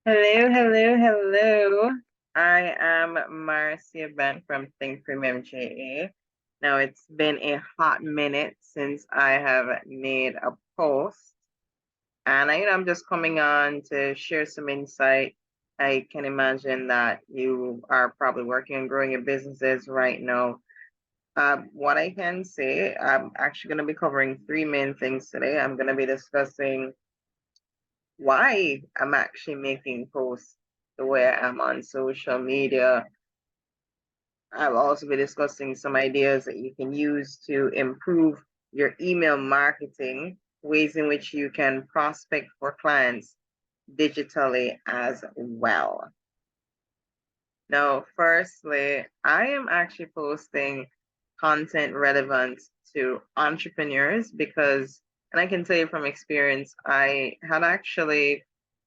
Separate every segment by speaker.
Speaker 1: Hello, hello, hello. I am Marcia Ben from Think Premium JA. Now, it's been a hot minute since I have made a post, and I'm just coming on to share some insight. I can imagine that you are probably working on growing your businesses right now. What I can say, I'm actually going to be covering three main things today. I'm going to be discussing why I'm actually making posts the way I am on social media. I'll also be discussing some ideas that you can use to improve your email marketing, ways in which you can prospect for clients digitally as well. Now, firstly, I am actually posting content relevant to entrepreneurs because, and I can tell you from experience, I had actually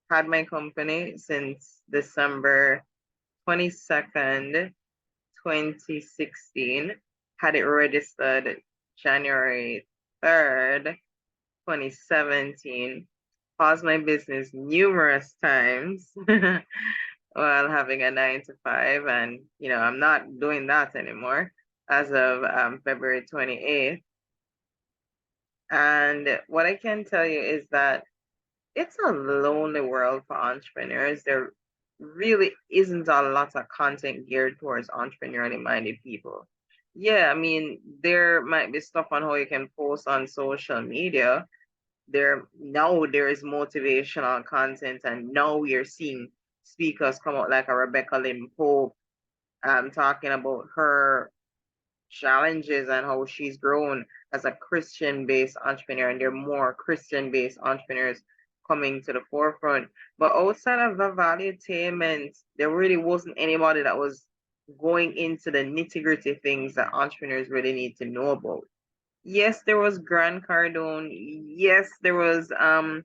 Speaker 1: had my company since December 22nd, 2016, had it registered January 3rd, 2017, paused my business numerous times while having a 9 to 5. And, I'm not doing that anymore as of February 28th. And what I can tell you is that it's a lonely world for entrepreneurs. There really isn't a lot of content geared towards entrepreneurially minded people. Yeah, I mean, there might be stuff on how you can post on social media. There is motivational content, and now we're seeing speakers come out like a Rebecca Lynn Pope, talking about her challenges and how she's grown as a Christian based entrepreneur, and there are more Christian based entrepreneurs coming to the forefront. But outside of the valuetainment, there really wasn't anybody that was going into the nitty gritty things that entrepreneurs really need to know about. Yes, there was Grant Cardone. Yes, there was Gary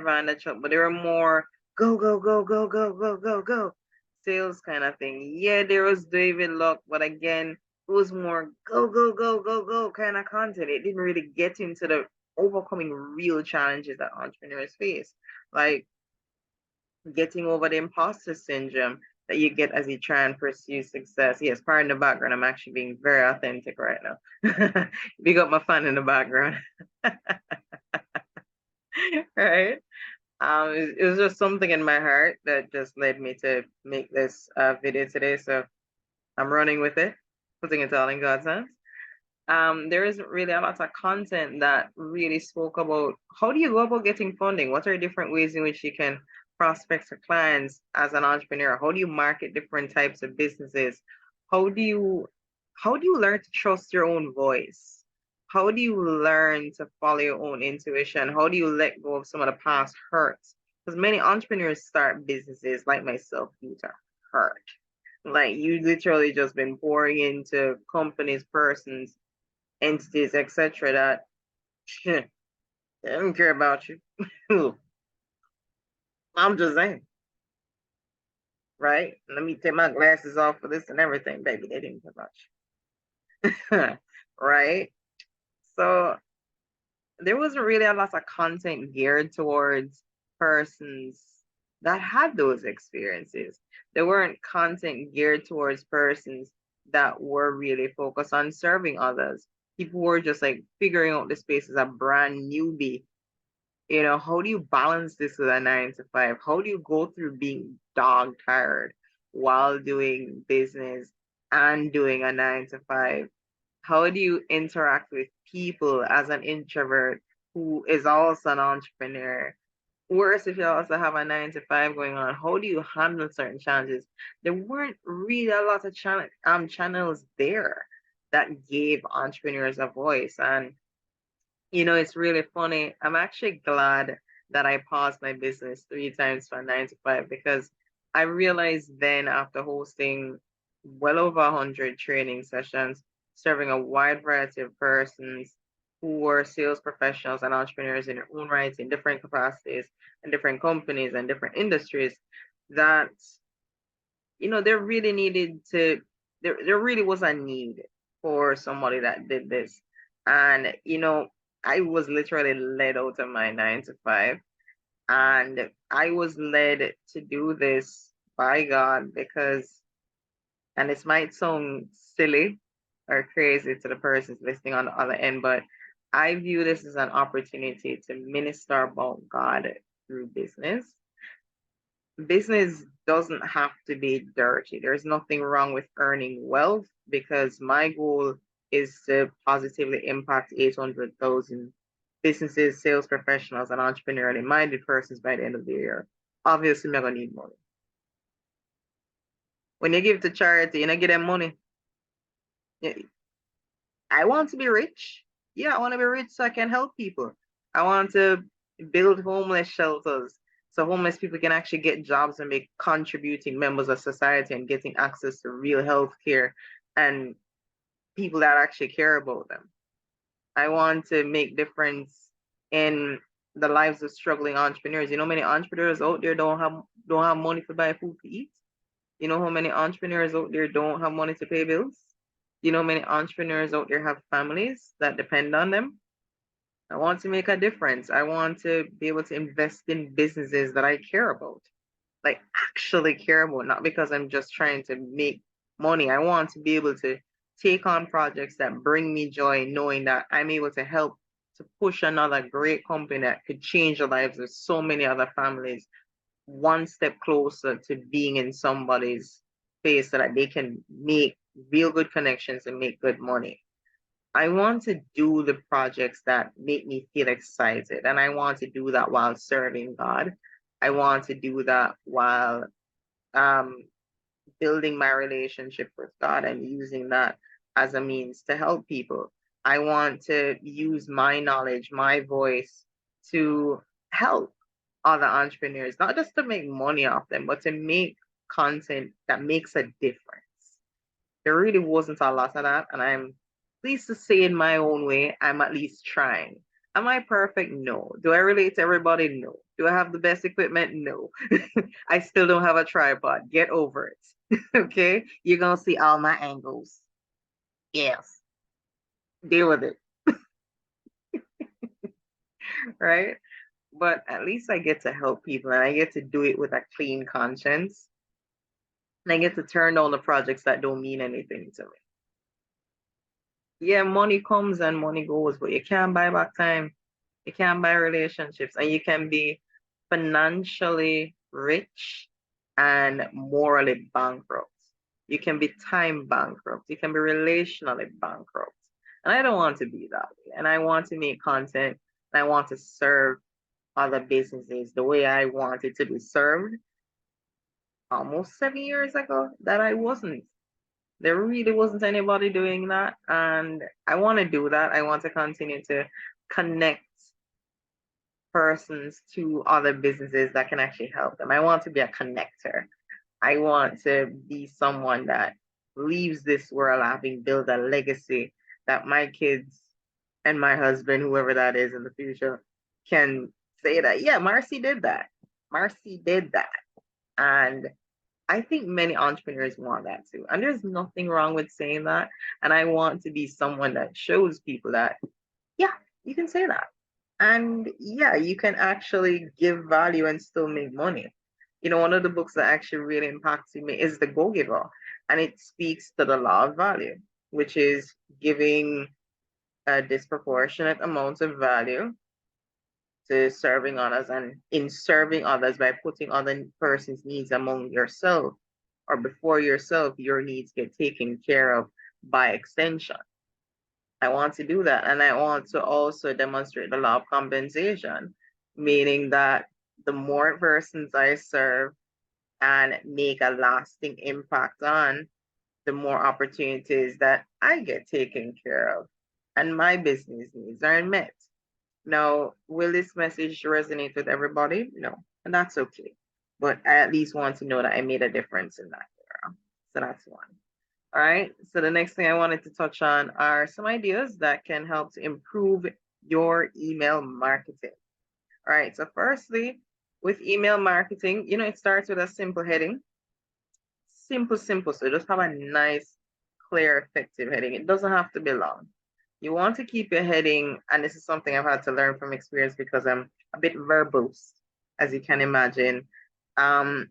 Speaker 1: Vaynerchuk, but there were more go, go, go, go, go, go, go, go sales kind of thing. Yeah, there was David Luck, but again, it was more go, go, go, go, go kind of content. It didn't really get into the overcoming real challenges that entrepreneurs face, like getting over the imposter syndrome that you get as you try and pursue success. Yes, pardon the background. I'm actually being very authentic right now. Big up my fan in the background. Right? It was just something in my heart that just led me to make this video today. So I'm running with it, putting it all in God's hands. There isn't really a lot of content that really spoke about how do you go about getting funding? What are different ways in which you can prospect for clients as an entrepreneur? How do you market different types of businesses? How do you how do you learn to trust your own voice? How do you learn to follow your own intuition? How do you let go of some of the past hurts? Because many entrepreneurs start businesses like myself due to hurt. Like you literally just been pouring into companies, persons, entities, etc., that they don't care about you. I'm just saying, right? Let me take my glasses off for this and everything, baby. They didn't care about you. Right? So there wasn't really a lot of content geared towards persons that had those experiences. There weren't content geared towards persons that were really focused on serving others. People were just like figuring out the space as a brand newbie. How do you balance this with a 9 to 5? How do you go through being dog tired while doing business and doing a 9 to 5? How do you interact with people as an introvert who is also an entrepreneur? Worse, if you also have a 9 to 5 going on, how do you handle certain challenges? There weren't really a lot of channels there that gave entrepreneurs a voice. And it's really funny. I'm actually glad that I paused my business 3 times from 9 to 5 because I realized then after hosting well over 100 training sessions, serving a wide variety of persons who were sales professionals and entrepreneurs in their own rights in different capacities and different companies and different industries, that there really there really was a need for somebody that did this. And I was literally led out of my 9 to 5 And I was led to do this by God because, and this might sound silly or crazy to the persons listening on the other end, but I view this as an opportunity to minister about God through business. Business doesn't have to be dirty. There's nothing wrong with earning wealth because my goal is to positively impact 800,000 businesses, sales professionals, and entrepreneurially minded persons by the end of the year. Obviously, I'm going to need money. When you give to charity, you know, give them money. I want to be rich. Yeah, I want to be rich so I can help people. I want to build homeless shelters so homeless people can actually get jobs and be contributing members of society and getting access to real health care and people that actually care about them. I want to make difference in the lives of struggling entrepreneurs. You know, many entrepreneurs out there don't have money to buy food to eat. You know how many entrepreneurs out there don't have money to pay bills? You know, many entrepreneurs out there have families that depend on them. I want to make a difference. I want to be able to invest in businesses that I care about, like actually care about, not because I'm just trying to make money. I want to be able to take on projects that bring me joy, knowing that I'm able to help to push another great company that could change the lives of so many other families one step closer to being in somebody's face so that they can make real good connections and make good money. I want to do the projects that make me feel excited, and I want to do that while serving God. I want to do that while um, building my relationship with God and using that as a means to help people. I want to use my knowledge, my voice to help other entrepreneurs, not just to make money off them, but to make content that makes a difference. There really wasn't a lot of that, and I'm pleased to say in my own way, I'm at least trying. Am I perfect? No. Do I relate to everybody? No. Do I have the best equipment? No. I still don't have a tripod. Get over it. Okay? You're gonna see all my angles. Yes. Deal with it. Right? But at least I get to help people and I get to do it with a clean conscience. And I get to turn down the projects that don't mean anything to me. Yeah, money comes and money goes, but you can't buy back time. You can't buy relationships, and you can be financially rich and morally bankrupt. You can be time bankrupt. You can be relationally bankrupt. And I don't want to be that way. And I want to make content and I want to serve other businesses the way I wanted to be served almost 7 years ago that I wasn't. There really wasn't anybody doing that. And I want to do that. I want to continue to connect persons to other businesses that can actually help them. I want to be a connector. I want to be someone that leaves this world having built a legacy that my kids and my husband, whoever that is in the future, can say that, yeah, Marcy did that. Marcy did that. And I think many entrepreneurs want that too. And there's nothing wrong with saying that. And I want to be someone that shows people that, yeah, you can say that. And yeah, you can actually give value and still make money. You know, one of the books that actually really impacted me is The Go Giver. And it speaks to the law of value, which is giving a disproportionate amount of value to serving others, and in serving others by putting other person's needs among yourself or before yourself, your needs get taken care of by extension. I want to do that. And I want to also demonstrate the law of compensation, meaning that the more persons I serve and make a lasting impact on, the more opportunities that I get taken care of and my business needs are met. Now, will this message resonate with everybody? No, and that's okay. But I at least want to know that I made a difference in that era. So that's one. All right. So the next thing I wanted to touch on are some ideas that can help to improve your email marketing. All right. So firstly, with email marketing, you know, it starts with a simple heading. Simple, simple. So just have a nice, clear, effective heading. It doesn't have to be long. You want to keep your heading, and this is something I've had to learn from experience because I'm a bit verbose. as you can imagine. You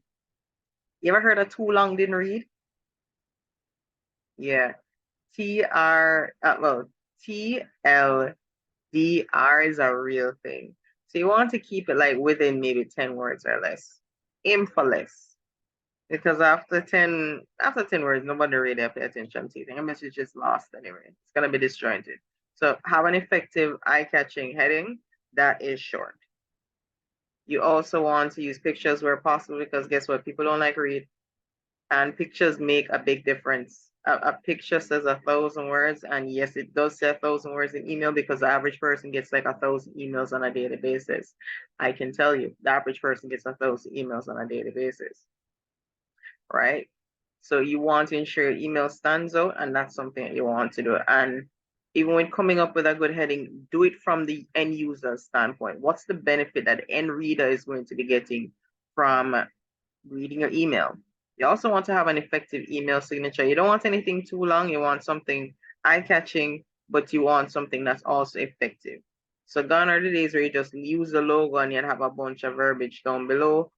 Speaker 1: ever heard of too long didn't read? Yeah. TLDR is a real thing. So you want to keep it like within maybe 10 words or less. Aim for less. Because after ten words, nobody really pay attention to you. Your message is lost anyway. It's gonna be disjointed. So have an effective eye-catching heading that is short. You also want to use pictures where possible because guess what? People don't like read. And pictures make a big difference. A picture says 1,000 words, and yes, it does say 1,000 words in email because the average person gets like 1,000 emails on a daily basis. I can tell you, the average person gets 1,000 emails on a daily basis, right? So you want to ensure your email stands out, and that's something that you want to do. And even when coming up with a good heading, do it from the end user standpoint. What's the benefit that the end reader is going to be getting from reading your email? You also want to have an effective email signature. You don't want anything too long. You want something eye-catching, but you want something that's also effective. So gone are the days where you just use the logo and you have a bunch of verbiage down below.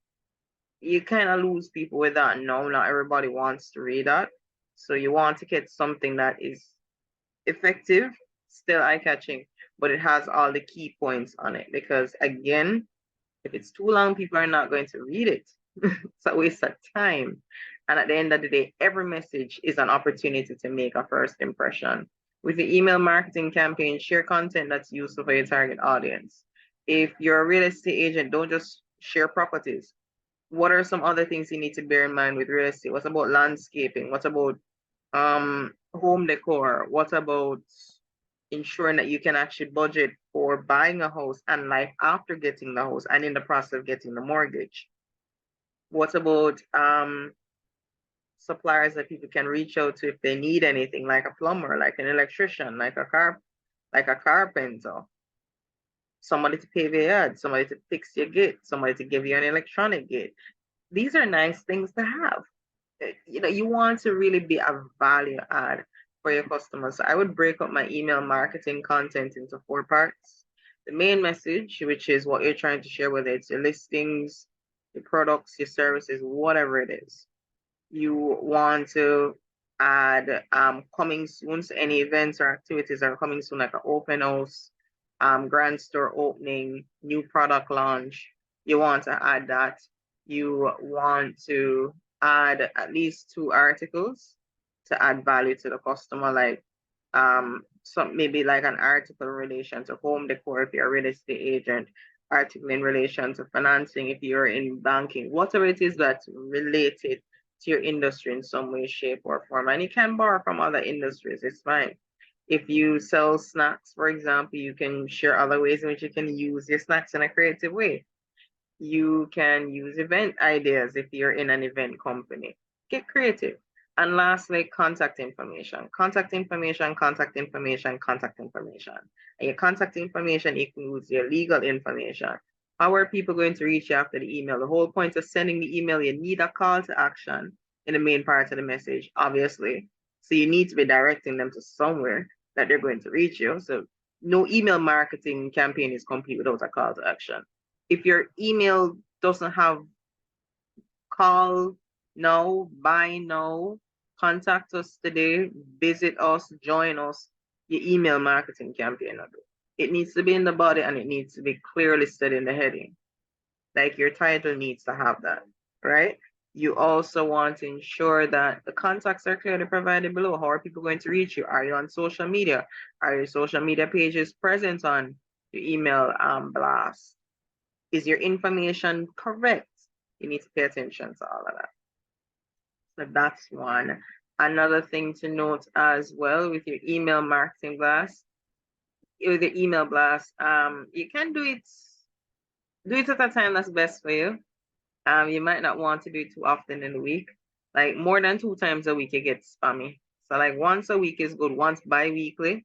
Speaker 1: You kind of lose people with that. No, not everybody wants to read that. So you want to get something that is effective, still eye-catching, but it has all the key points on it. Because again, if it's too long, people are not going to read it. It's a waste of time. And at the end of the day, every message is an opportunity to make a first impression. With the email marketing campaign, share content that's useful for your target audience. If you're a real estate agent, don't just share properties. What are some other things you need to bear in mind with real estate? What about landscaping? What about home decor? What about ensuring that you can actually budget for buying a house and life after getting the house and in the process of getting the mortgage? What about suppliers that people can reach out to if they need anything, like a plumber, like an electrician, like a carpenter, somebody to pave your yard, somebody to fix your gate, somebody to give you an electronic gate. These are nice things to have. You want to really be a value add for your customers. So I would break up my email marketing content into 4 parts. The main message, which is what you're trying to share, whether it's your listings, your products, your services, whatever it is. You want to add coming soon. So any events or activities are coming soon, like an open house, grand store opening, new product launch. You want to add that. You want to add at least 2 articles to add value to the customer, like some maybe like an article in relation to home decor if you're a real estate agent, article in relation to financing if you're in banking, whatever it is that's related to your industry in some way, shape, or form. And you can borrow from other industries, it's fine. If you sell snacks, for example, you can share other ways in which you can use your snacks in a creative way. You can use event ideas if you're in an event company. Get creative. And lastly, contact information. Contact information, contact information, contact information. And your contact information includes your legal information. How are people going to reach you after the email? The whole point of sending the email, you need a call to action in the main part of the message, obviously. So you need to be directing them to somewhere that they're going to reach you. So no email marketing campaign is complete without a call to action. If your email doesn't have call now, buy now, contact us today, visit us, join us, your email marketing campaign. It needs to be in the body and it needs to be clearly said in the heading. Like your title needs to have that, right? You also want to ensure that the contacts are clearly provided below. How are people going to reach you? Are you on social media? Are your social media pages present on your email blast? Is your information correct? You need to pay attention to all of that. So that's one. Another thing to note as well with your email marketing blast, with your email blast, you can do it at a time that's best for you. You might not want to do it too often in the week. Like more than 2 times a week, it gets spammy. So like once a week is good. Once bi-weekly,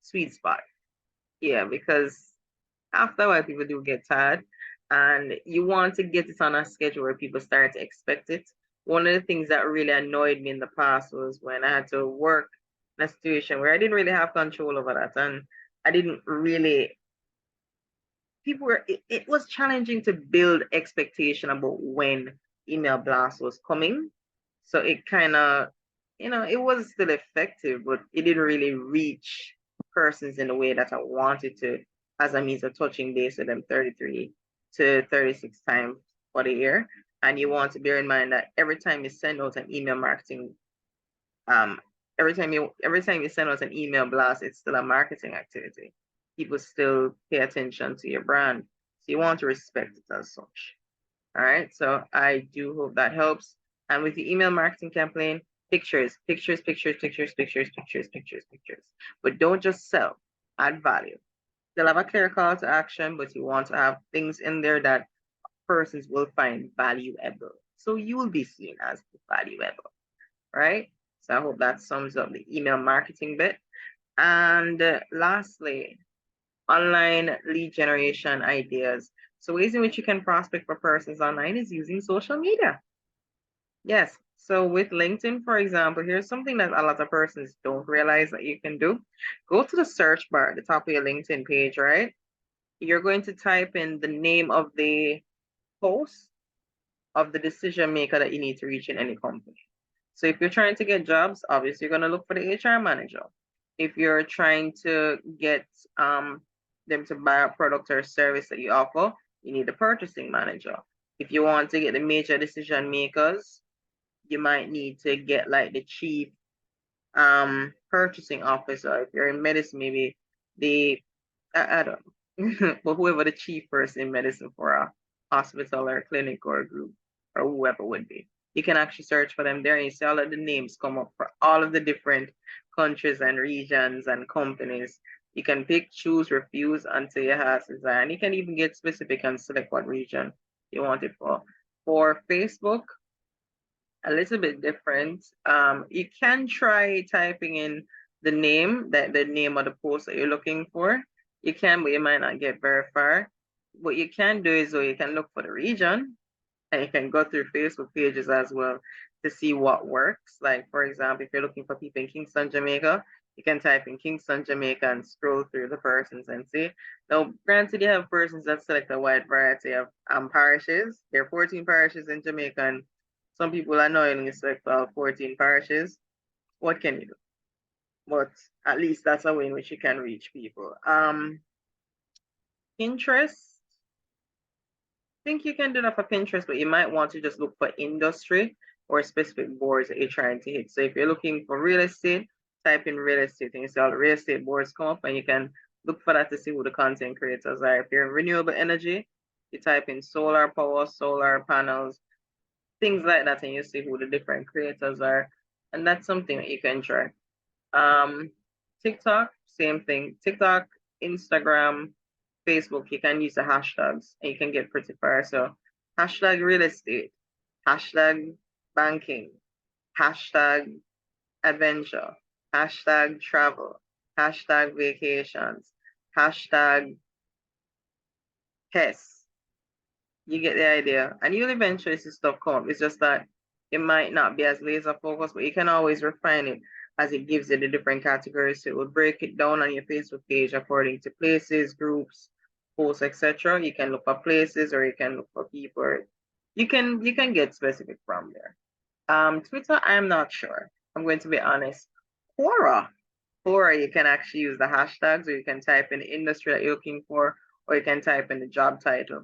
Speaker 1: sweet spot. Yeah, because after a while people do get tired and you want to get it on a schedule where people start to expect it. One of the things that really annoyed me in the past was when I had to work in a situation where I didn't really have control over that and I didn't really people were, it was challenging to build expectation about when email blast was coming. So it kind of, it was still effective, but it didn't really reach persons in the way that I wanted to, as a means of touching base with them 33 to 36 times for the year. And you want to bear in mind that every time you send out an email marketing, um, every time you send out an email blast, it's still a marketing activity. People still pay attention to your brand. So you want to respect it as such. All right. So I do hope that helps. And with the email marketing campaign, pictures, pictures, pictures, pictures, pictures, pictures, pictures, pictures. But don't just sell, add value. They'll have a clear call to action, but you want to have things in there that persons will find valuable. So you will be seen as valuable, right? So I hope that sums up the email marketing bit. And lastly, online lead generation ideas. So ways in which you can prospect for persons online is using social media. Yes. So with LinkedIn, for example, here's something that a lot of persons don't realize that you can do. Go to the search bar at the top of your LinkedIn page, right? You're going to type in the name of the post of the decision maker that you need to reach in any company. So if you're trying to get jobs, obviously you're going to look for the HR manager. If you're trying to get them to buy a product or service that you offer, you need a purchasing manager. If you want to get the major decision makers, you might need to get like the chief purchasing officer. If you're in medicine, maybe the I don't know, but whoever the chief person in medicine for a hospital or a clinic or a group or whoever would be. You can actually search for them there and you see all of the names come up for all of the different countries and regions and companies. You can pick, choose, refuse until your heart's desire. And you can even get specific and select what region you want it for. For Facebook, a little bit different. You can try typing in the name, the name of the post that you're looking for. You can, but you might not get very far. What you can do is, you can look for the region, and you can go through Facebook pages as well to see what works. Like, for example, if you're looking for people in Kingston, Jamaica, you can type in Kingston, Jamaica and scroll through the persons and see. Now, granted, you have persons that select a wide variety of parishes. There are 14 parishes in Jamaica, and some people unknowingly select all 14 parishes. What can you do? But at least that's a way in which you can reach people. Pinterest, think you can do that for Pinterest, but you might want to just look for industry or specific boards that you're trying to hit. So if you're looking for real estate, type in real estate and you see all the real estate boards come up and you can look for that to see who the content creators are. If you're in renewable energy, you type in solar power, solar panels, things like that, and you see who the different creators are. And that's something that you can try. TikTok, same thing. TikTok, Instagram, Facebook, you can use the hashtags and you can get pretty far. So hashtag real estate, hashtag banking, hashtag adventure, hashtag travel, hashtag vacations, hashtag pets. You get the idea. And you'll eventually see stuff come up. It's just that it might not be as laser focused, but you can always refine it as it gives you the different categories. So it will break it down on your Facebook page according to places, groups, posts, etc. You can look for places or you can look for people. You can get specific from there. Twitter, I'm not sure. I'm going to be honest. Quora. Quora, you can actually use the hashtags or you can type in the industry that you're looking for, or you can type in the job title.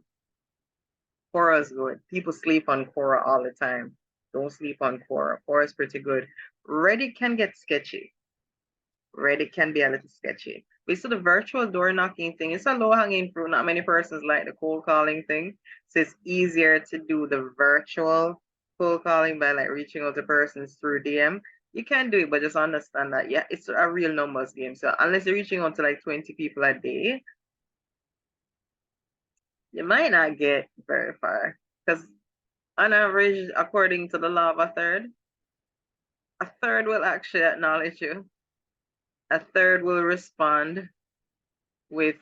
Speaker 1: Quora is good. People sleep on Quora all the time. Don't sleep on Quora. Quora is pretty good. Reddit can get sketchy. Reddit can be a little sketchy. We saw the virtual door knocking thing. It's a low hanging fruit. Not many persons like the cold calling thing. So it's easier to do the virtual cold calling by like reaching out to persons through DM. You can do it, but just understand that, yeah, it's a real numbers game. So unless you're reaching out to like 20 people a day, you might not get very far. Because on average, according to the law of a third will actually acknowledge you. A third will respond with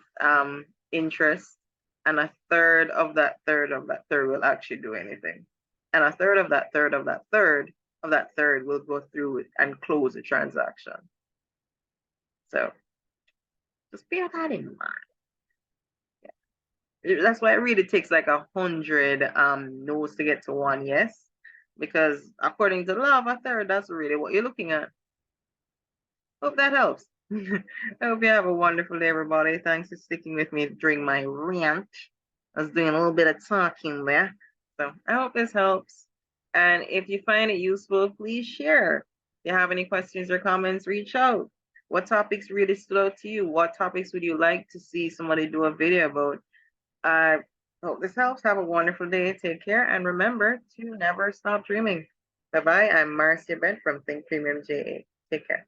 Speaker 1: interest, and a third of that third of that third will actually do anything. And a third of that third of that third of that third will go through it and close the transaction. So just bear that in mind. Yeah. That's why it really takes like 100 no's to get to one yes, because according to the law of a third, that's really what you're looking at. Hope that helps. I hope you have a wonderful day, everybody. Thanks for sticking with me during my rant. I was doing a little bit of talking there. So I hope this helps. And if you find it useful, please share. If you have any questions or comments, reach out. What topics really stood out to you? What topics would you like to see somebody do a video about? I hope this helps. Have a wonderful day. Take care. And remember to never stop dreaming. Bye-bye. I'm Marcia Brent from Think Premium JA. Take care.